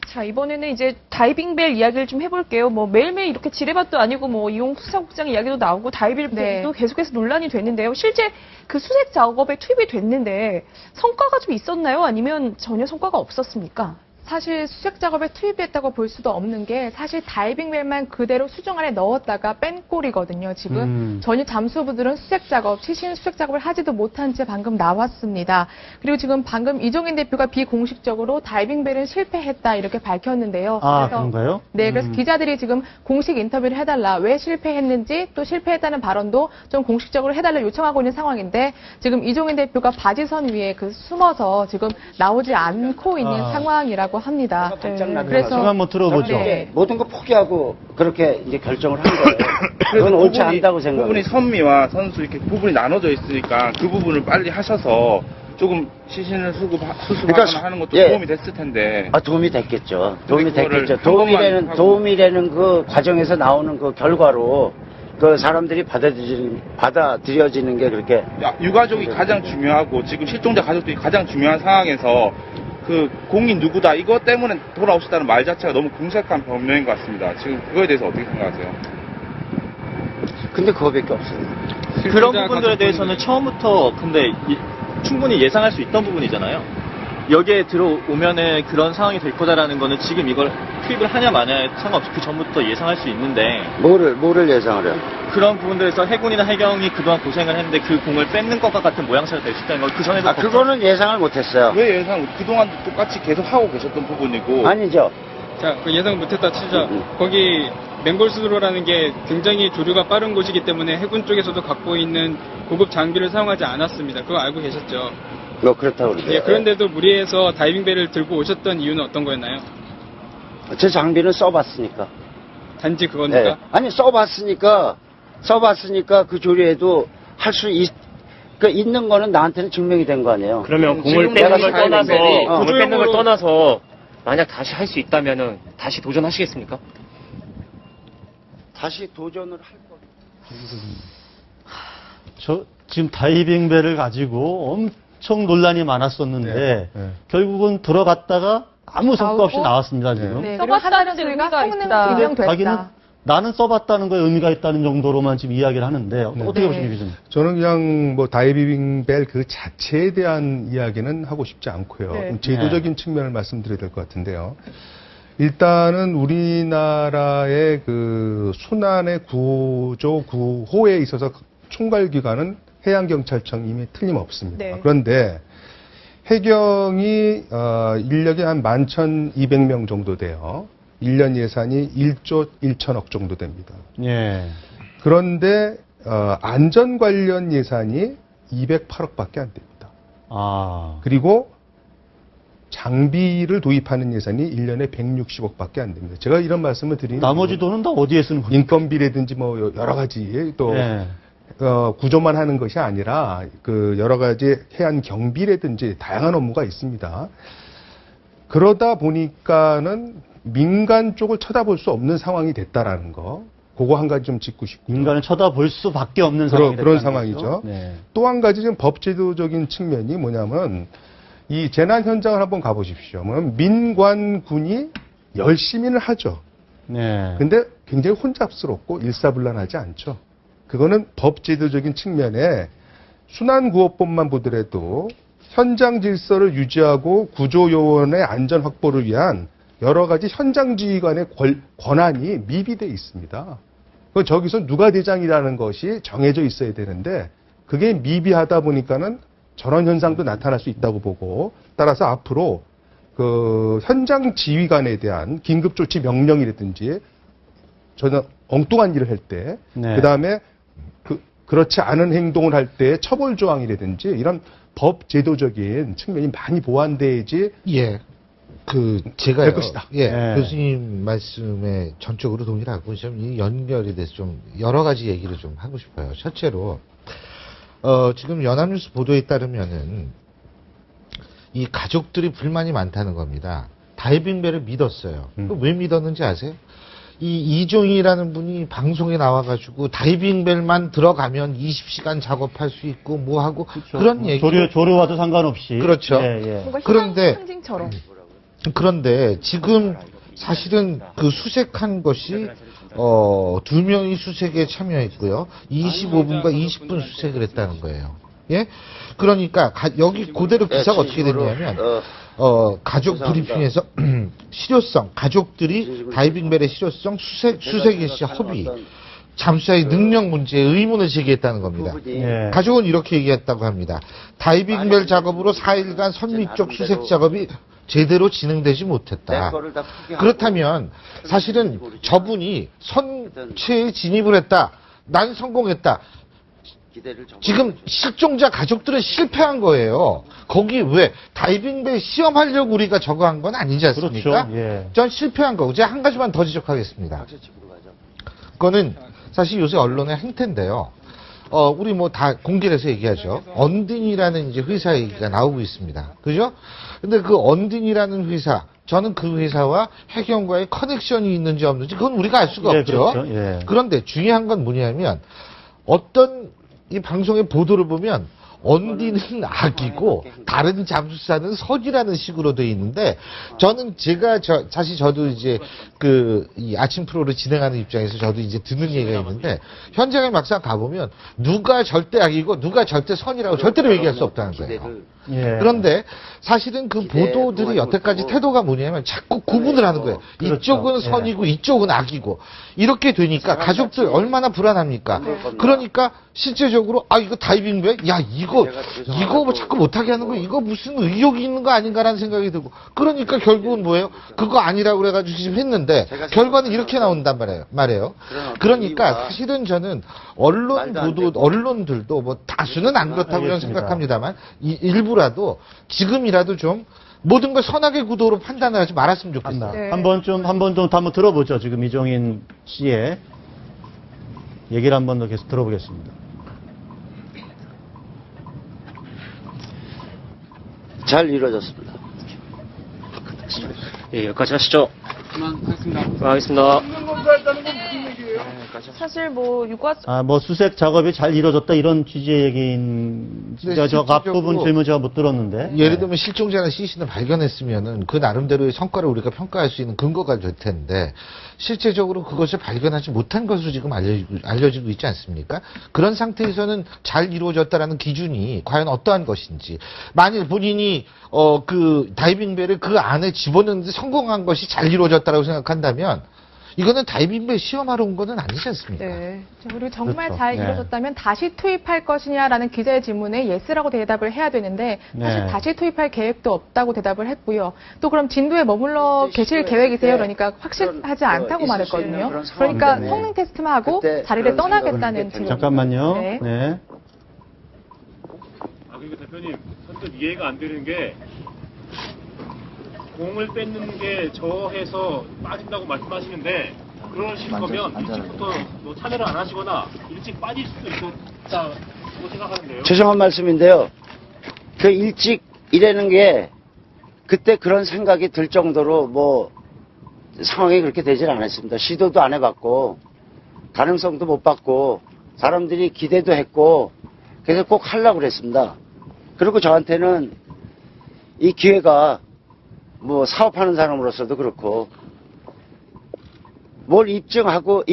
자, 이번에는 이제 다이빙벨 이야기를 좀 해볼게요. 뭐 매일매일 이렇게 지뢰밭도 아니고 뭐 이용 수사국장 이야기도 나오고 다이빙벨도 네. 계속해서 논란이 됐는데요. 실제 그 수색 작업에 투입이 됐는데 성과가 좀 있었나요? 아니면 전혀 성과가 없었습니까? 사실 수색 작업에 투입했다고 볼 수도 없는 게 사실 다이빙벨만 그대로 수중 안에 넣었다가 뺀 꼴이거든요. 지금 전혀 잠수부들은 수색 작업, 최신 수색 작업을 하지도 못한 채 방금 나왔습니다. 그리고 지금 방금 이종인 대표가 비공식적으로 다이빙벨은 실패했다 이렇게 밝혔는데요. 아, 그런가요? 네, 그래서 기자들이 지금 공식 인터뷰를 해달라, 왜 실패했는지 또 실패했다는 발언도 좀 공식적으로 해달라 요청하고 있는 상황인데 지금 이종인 대표가 바지선 위에 그 숨어서 지금 나오지 않고 있는 상황이라고 합니다. 그래서 한번 들어보죠. 네. 모든 거 포기하고 그렇게 이제 결정을 한 거예요. 그건 옳지 않다고 생각해요. 부분이 선미와 선수 이렇게 부분이 나눠져 있으니까 그 부분을 빨리 하셔서 조금 시신을 수습하거나 그러니까 하는 것도 예. 도움이 됐을 텐데. 아, 도움이 됐겠죠. 도움이 근데 그거를 됐겠죠. 한 번만 하고. 도움이라는 그 과정에서 나오는 그 결과로 그 사람들이 받아들여지는 게 그렇게. 유가족이 가장 중요하고 지금 실종자 가족들이 가장 중요한 상황에서 그 공인 누구다 이것 때문에 돌아오셨다는 말 자체가 너무 궁색한 변명인 것 같습니다. 지금 그거에 대해서 어떻게 생각하세요? 근데 그거밖에 없어요. 그런 부분들에 대해서는 처음부터 근데 충분히 예상할 수 있던 부분이잖아요. 여기에 들어오면은 그런 상황이 될 거다라는 거는 지금 이걸 투입을 하냐 마냐에 상관없이 그 전부터 예상할 수 있는데 뭐를 예상을 해요? 그런 부분들에서 해군이나 해경이 그동안 고생을 했는데 그 공을 뺏는 것과 같은 모양새가 될 수 있다는 걸 그 전에도 그거는 예상을 못했어요. 왜 예상 그동안 똑같이 계속 하고 계셨던 부분이고. 아니죠. 자, 그 예상 못했다 치자. 거기 맹골수로라는 게 굉장히 조류가 빠른 곳이기 때문에 해군 쪽에서도 갖고 있는 고급 장비를 사용하지 않았습니다. 그거 알고 계셨죠? 뭐 그렇다고 그러죠. 예, 그런데도 무리해서 다이빙벨을 들고 오셨던 이유는 어떤 거였나요? 제 장비는 써봤으니까. 단지 그겁니까? 네. 아니 써봤으니까 그 조리에도 할 수 있는 거는 나한테는 증명이 된 거 아니에요. 그러면 공을 지금 뺏는 내가 걸 떠나서 다이빙벨이, 공을 뺏는 걸 떠나서 만약 다시 할 수 있다면은 다시 도전하시겠습니까? 다시 도전을 할 거. 지금 다이빙벨을 가지고 엄청 논란이 많았었는데 결국은 들어갔다가 아무 성과 없이 나왔습니다 지금. 네, 그리고 하나는 소리가 성능 증명됐다. 자기는 나는 써봤다는 거에 의미가 있다는 정도로만 지금 이야기를 하는데 어떻게 보십니까 기자님? 저는 그냥 뭐 다이빙벨 그 자체에 대한 이야기는 하고 싶지 않고요. 네. 제도적인 측면을 말씀드려야 될 것 같은데요. 일단은 우리나라의 그 순환의 구조 구호에 있어서 총괄기관은 해양경찰청임이 틀림없습니다. 네. 그런데 해경이 인력이 한 11,200명 정도 돼요. 1년 예산이 1조 1천억 정도 됩니다. 예. 그런데 안전 관련 예산이 208억밖에 안 됩니다. 아. 그리고 장비를 도입하는 예산이 1년에 160억밖에 안 됩니다. 제가 이런 말씀을 드리는 나머지 돈은 다 어디에 쓰는 겁니까? 인건비라든지 뭐 여러 가지 또 예. 구조만 하는 것이 아니라 그 여러 가지 해안 경비라든지 다양한 업무가 있습니다. 그러다 보니까는 민간 쪽을 쳐다볼 수 없는 상황이 됐다라는 거. 그거 한 가지 좀 짚고 싶고요. 인간을 쳐다볼 수밖에 없는 상황이 그런 됐다는 상황이죠. 거죠. 네. 또 한 가지 좀 법제도적인 측면이 뭐냐면 이 재난 현장을 한번 가보십시오. 민관군이 열심히는 하죠. 네. 근데 굉장히 혼잡스럽고 일사불란하지 않죠. 그거는 법제도적인 측면에 순환구호법만 보더라도 현장 질서를 유지하고 구조요원의 안전 확보를 위한 여러 가지 현장 지휘관의 권한이 미비되어 있습니다. 저기서 누가 대장이라는 것이 정해져 있어야 되는데 그게 미비하다 보니까는 저런 현상도 나타날 수 있다고 보고 따라서 앞으로 그 현장 지휘관에 대한 긴급조치 명령이라든지 저는 엉뚱한 일을 할 때 네. 그다음에 그렇지 않은 행동을 할 때 처벌 조항이라든지 이런 법 제도적인 측면이 많이 보완돼야지 예. 제가요. 될 것이다. 예. 네. 교수님 말씀에 전적으로 동의를 하고 좀 이 연결에 대해서 좀 여러 가지 얘기를 좀 하고 싶어요. 첫째로 지금 연합뉴스 보도에 따르면은 이 가족들이 불만이 많다는 겁니다. 다이빙벨을 믿었어요. 왜 믿었는지 아세요? 이 이종이라는 분이 방송에 나와가지고 다이빙벨만 들어가면 20시간 작업할 수 있고 뭐하고 그렇죠. 그런 얘기. 조류와도 상관없이. 그렇죠. 예, 예. 뭔가 그런데 상징처럼. 그런데 지금 사실은 그 수색한 것이 2명이 수색에 참여했고요. 25분과 20분 수색을 했다는 거예요. 예? 그러니까 여기 그대로 기사가 어떻게 됐냐면 가족 브리핑에서 실효성, 가족들이 다이빙벨의 실효성, 수색 일시 허비, 잠수사의 능력 문제에 의문을 제기했다는 겁니다. 예. 가족은 이렇게 얘기했다고 합니다. 다이빙벨 작업으로 4일간 선미 쪽 수색 작업이 제대로 진행되지 못했다. 그렇다면 사실은 저분이 선체에 진입을 했다. 난 성공했다. 지금 실종자 가족들은 실패한 거예요. 거기 왜 다이빙벨 시험하려고 우리가 저거 한 건 아니지 않습니까? 그렇죠. 예. 전 실패한 거고 제가 한 가지만 더 지적하겠습니다. 그거는 사실 요새 언론의 행태인데요. 우리 뭐 다 공개해서 얘기하죠. 언딘이라는 이제 회사 얘기가 나오고 있습니다. 그죠? 근데 그 언딘이라는 회사, 저는 그 회사와 해경과의 커넥션이 있는지 없는지 그건 우리가 알 수가 예, 없죠. 그렇죠. 예. 그런데 중요한 건 뭐냐면 어떤 이 방송의 보도를 보면 언디는 악이고 다른 잠수사는 선이라는 식으로 돼 있는데 저는 사실 저도 이제 이 아침 프로를 진행하는 입장에서 저도 이제 듣는 얘기가 있는데 현장에 막상 가보면 누가 절대 악이고 누가 절대 선이라고 절대로 얘기할 수 없다는 거예요. 예. 그런데 사실은 그 보도들이 여태까지 태도가 뭐냐면 자꾸 구분을 하는 거예요. 그렇죠. 이쪽은 선이고 이쪽은 악이고 이렇게 되니까 가족들 얼마나 불안합니까? 그러니까 실제적으로 이거 다이빙벨? 야 이거 뭐 자꾸 못하게 하는 거 이거 무슨 의욕이 있는 거 아닌가라는 생각이 들고 그러니까 결국은 뭐예요? 그거 아니라고 그래가지고 지금 했는데 결과는 이렇게 나온단 말이에요. 그러니까 사실은 저는 언론들도 뭐 다수는 안 그렇다고 저는 생각합니다만 일부라도 지금이라도 좀 모든 걸 선악의 구도로 판단을 하지 말았으면 좋겠다. 네. 한번 좀 한번 들어보죠. 지금 이종인 씨의 얘기를 한 번 더 계속 들어보겠습니다. 잘 이루어졌습니다. 예, 여기까지 하시죠. 그만하겠습니다. 알겠습니다. 사실 뭐 육아 뭐 수색 작업이 잘 이루어졌다 이런 취지의 얘기인 네, 저 앞부분 실질적으로 질문 제가 못 들었는데. 예를 들면 실종자나 시신을 발견했으면은 그 나름대로의 성과를 우리가 평가할 수 있는 근거가 될 텐데 실제적으로 그것을 발견하지 못한 것으로 지금 알려지고 있지 않습니까? 그런 상태에서는 잘 이루어졌다라는 기준이 과연 어떠한 것인지 만일 본인이 그 다이빙벨을 그 안에 집어넣는데 성공한 것이 잘 이루어졌다라고 생각한다면 이거는 다이빙벨 시험하러 온 거는 아니지 않습니까? 네. 그리고 정말 그렇죠. 잘 네. 이루어졌다면 다시 투입할 것이냐라는 기자의 질문에 예스라고 대답을 해야 되는데 사실 네. 다시 투입할 계획도 없다고 대답을 했고요. 또 그럼 진도에 머물러 계실 계획이세요? 그러니까 확실하지 않다고 말했거든요. 그러니까 성능 테스트만 하고 자리를 떠나겠다는 질문. 잠깐만요. 네. 네. 그리고 대표님, 선뜻 이해가 안 되는 게 공을 뺏는 게 저해서 빠진다고 말씀하시는데 그러실 거면 일찍부터 뭐 참여를 안 하시거나 일찍 빠질 수도 있었다고 생각하는데요. 죄송한 말씀인데요. 그 일찍 이래는 게 그때 그런 생각이 들 정도로 뭐 상황이 그렇게 되질 않았습니다. 시도도 안 해봤고 가능성도 못 봤고 사람들이 기대도 했고 그래서 꼭 하려고 그랬습니다. 그리고 저한테는 이 기회가 뭐 사업하는 사람으로서도 그렇고 뭘 입증하고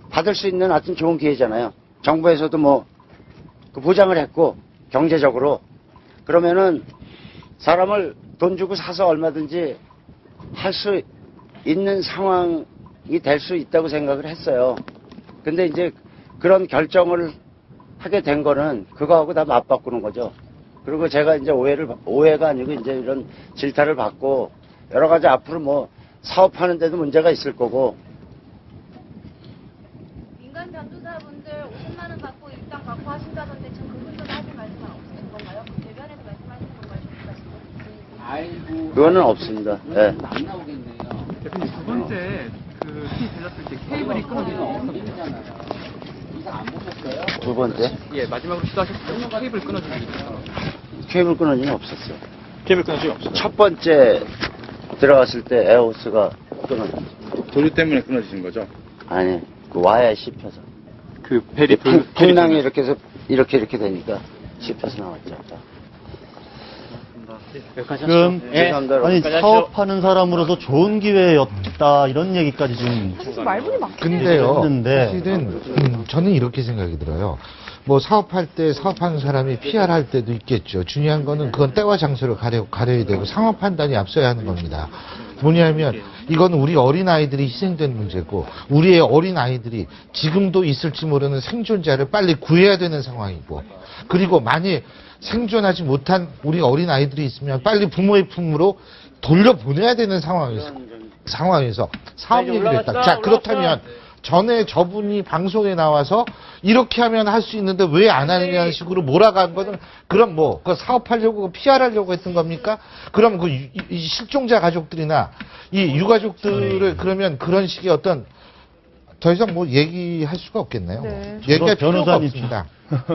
받을 수 있는 하여튼 좋은 기회잖아요. 정부에서도 뭐 그 보장을 했고 경제적으로 그러면은 사람을 돈 주고 사서 얼마든지 할 수 있는 상황이 될 수 있다고 생각을 했어요. 근데 이제 그런 결정을 하게 된 거는 그거하고 다 맞바꾸는 거죠. 그리고 제가 이제 오해가 아니고 이제 이런 질타를 받고 여러 가지 앞으로 뭐 사업하는 데도 문제가 있을 거고. 민간 전도사분들 50만 원 받고 일당 받고 하신다던데 지금 그분들은 하실 말씀은 없으신 건가요? 그 대변에서 말씀하시는 건가요? 그거는 없습니다. 네. 안 나오겠네요. 대표님 두 번째 키 되셨을 때 케이블이 끊어진 거 없었나요? 두 번째 예, 마지막으로 시도하셨을 때 케이블 끊어진 게 있어요. 케이블 끊어진 건 없었어요. 케이블 끊어진 게 없어요. 첫 번째 들어갔을 때 에어호스가 끊어졌어요. 도주 때문에 끊어지신 거죠? 아니, 그 와야에 씹혀서. 그 배리 풍랑이 이렇게 해서 이렇게 되니까 씹혀서 나왔죠. 지금 아니 사업하는 사람으로서 좋은 기회였다 이런 얘기까지 좀 사실 말문이 막히네요. 근데요, 했는데 사실은 저는 이렇게 생각이 들어요. 뭐 사업할 때 사업하는 사람이 PR 할 때도 있겠죠. 중요한 거는 그건 때와 장소를 가려야 되고 상황 판단이 앞서야 하는 겁니다. 뭐냐면 이건 우리 어린아이들이 희생된 문제고 우리의 어린아이들이 지금도 있을지 모르는 생존자를 빨리 구해야 되는 상황이고 그리고 만일 생존하지 못한 우리 어린아이들이 있으면 빨리 부모의 품으로 돌려보내야 되는 상황에서 사업 얘기를 했다. 자, 그렇다면 전에 저분이 방송에 나와서 이렇게 하면 할 수 있는데 왜 안 하느냐는 식으로 몰아간 거는 그럼 뭐 그 사업하려고 PR하려고 했던 겁니까? 그럼 그 이 실종자 가족들이나 이 유가족들을 그러면 그런 식의 어떤 더 이상 뭐 얘기할 수가 없겠네요. 네. 얘기할 필요가 변호사님 없습니다.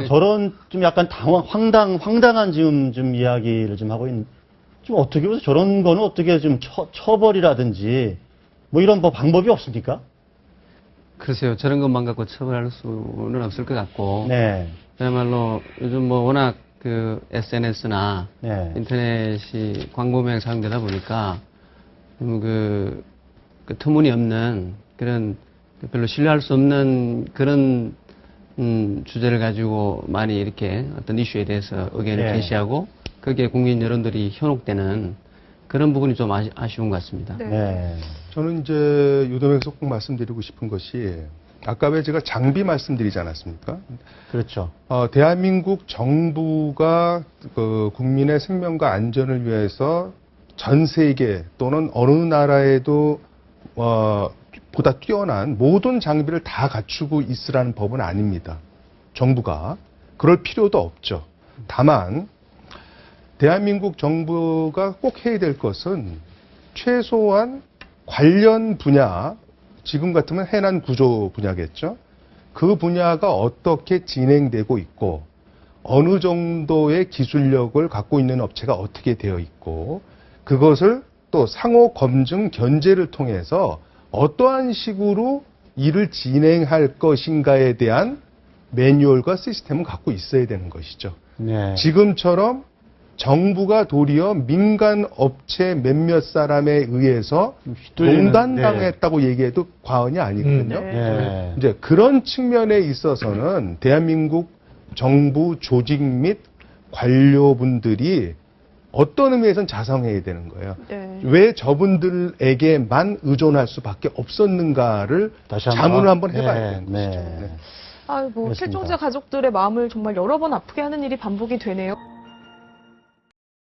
저런 좀 약간 황당한 지금 이야기를 좀 하고 있는 좀 어떻게 보세요? 저런 거는 어떻게 좀 처벌이라든지 뭐 이런 뭐 방법이 없습니까? 글쎄요, 저런 것만 갖고 처벌할 수는 없을 것 같고. 네. 그야말로 요즘 뭐 워낙 그 SNS나 네. 인터넷이 광범위하게 사용되다 보니까 그 터무니없는 그런 별로 신뢰할 수 없는 그런 주제를 가지고 많이 이렇게 어떤 이슈에 대해서 의견을 네. 제시하고 거기에 국민 여론들이 현혹되는 그런 부분이 좀 아쉬운 것 같습니다. 네. 저는 이제 유도면서 꼭 말씀드리고 싶은 것이 아까 왜 제가 장비 말씀드리지 않았습니까? 그렇죠. 대한민국 정부가 그 국민의 생명과 안전을 위해서 전 세계 또는 어느 나라에도 보다 뛰어난 모든 장비를 다 갖추고 있으라는 법은 아닙니다. 정부가. 그럴 필요도 없죠. 다만 대한민국 정부가 꼭 해야 될 것은 최소한 관련 분야, 지금 같으면 해난 구조 분야겠죠. 그 분야가 어떻게 진행되고 있고 어느 정도의 기술력을 갖고 있는 업체가 어떻게 되어 있고 그것을 또 상호 검증 견제를 통해서 어떠한 식으로 일을 진행할 것인가에 대한 매뉴얼과 시스템을 갖고 있어야 되는 것이죠. 네. 지금처럼 정부가 도리어 민간 업체 몇몇 사람에 의해서 농단당했다고 얘기해도 과언이 아니거든요. 네. 이제 그런 측면에 있어서는 대한민국 정부 조직 및 관료분들이 어떤 의미에서는 자성해야 되는 거예요. 네. 왜 저분들에게만 의존할 수밖에 없었는가를 자문을 한번 해봐야 되는 것이죠. 네. 아, 뭐 그렇습니다. 실종자 가족들의 마음을 정말 여러 번 아프게 하는 일이 반복이 되네요.